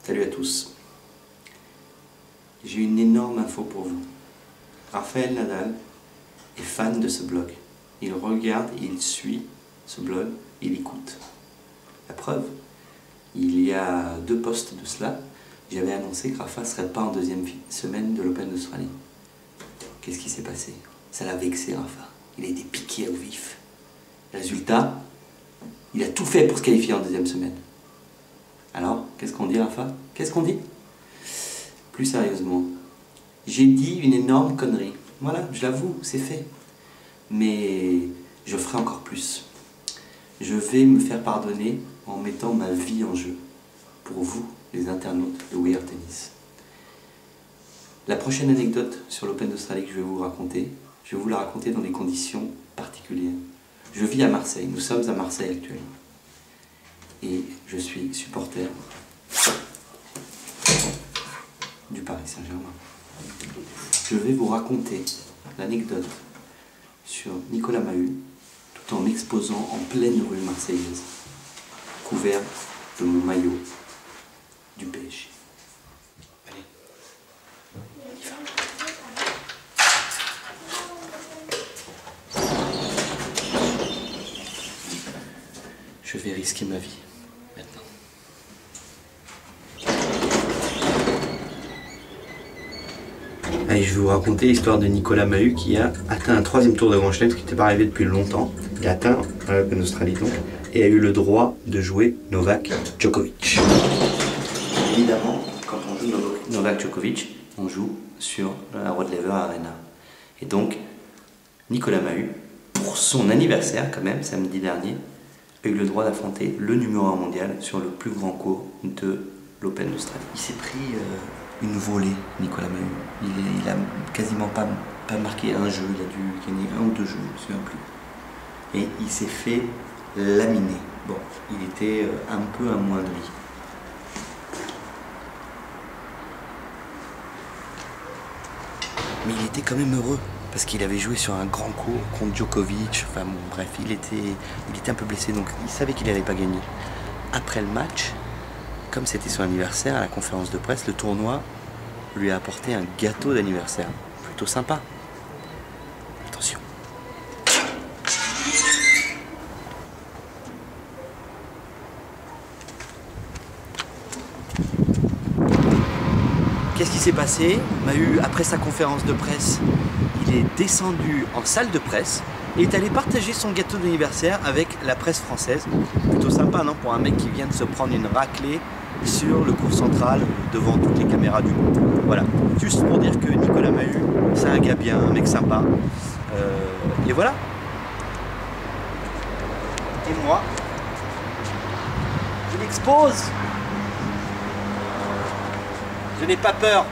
Salut à tous. J'ai une énorme info pour vous. Raphaël Nadal est fan de ce blog. Il regarde, il suit ce blog, il écoute. La preuve, il y a 2 posts de cela, j'avais annoncé que Rafa ne serait pas en deuxième semaine de l'Open d'Australie. Qu'est-ce qui s'est passé? Ça l'a vexé, Rafa. Il a été piqué au vif. Résultat, il a tout fait pour se qualifier en deuxième semaine. Alors, qu'est-ce qu'on dit, Rafa? Qu'est-ce qu'on dit? Plus sérieusement, j'ai dit une énorme connerie. Voilà, je l'avoue, c'est fait. Mais je ferai encore plus. Je vais me faire pardonner en mettant ma vie en jeu. Pour vous, les internautes de We Are Tennis. La prochaine anecdote sur l'Open d'Australie que je vais vous raconter, je vais vous la raconter dans des conditions particulières. Je vis à Marseille, nous sommes à Marseille actuellement. Et je suis supporter du Paris Saint-Germain. Je vais vous raconter l'anecdote sur Nicolas Mahut, tout en m'exposant en pleine rue marseillaise, couvert de mon maillot du PSG. Allez, on y va. Je vais risquer ma vie. Allez, je vais vous raconter l'histoire de Nicolas Mahut qui a atteint un 3e tour de Grand Chelem, ce qui n'était pas arrivé depuis longtemps. Il a atteint l'Open d'Australie donc, et a eu le droit de jouer Novak Djokovic. Évidemment, quand on joue Novak Djokovic, on joue sur la Rod Laver Arena. Et donc, Nicolas Mahut, pour son anniversaire quand même, samedi dernier, a eu le droit d'affronter le numéro 1 mondial sur le plus grand court de l'Open d'Australie. Il s'est pris une volée, Nicolas Mahut. Il a quasiment pas marqué un jeu, il a dû gagner 1 ou 2 jeux, je ne me souviens plus. Et il s'est fait laminer. Bon, il était un peu amoindri. Mais il était quand même heureux, parce qu'il avait joué sur un grand court contre Djokovic. Enfin bon, bref, il était un peu blessé, donc il savait qu'il n'allait pas gagner. Après le match, comme c'était son anniversaire, à la conférence de presse, le tournoi lui a apporté un gâteau d'anniversaire. Plutôt sympa. Attention. Qu'est-ce qui s'est passé? Mahut, après sa conférence de presse, il est descendu en salle de presse et est allé partager son gâteau d'anniversaire avec la presse française. Plutôt sympa, non? Pour un mec qui vient de se prendre une raclée sur le court central devant toutes les caméras du monde. Voilà, juste pour dire que Nicolas Mahut, c'est un gars bien, un mec sympa. Et voilà. Et moi, je l'expose. Je n'ai pas peur.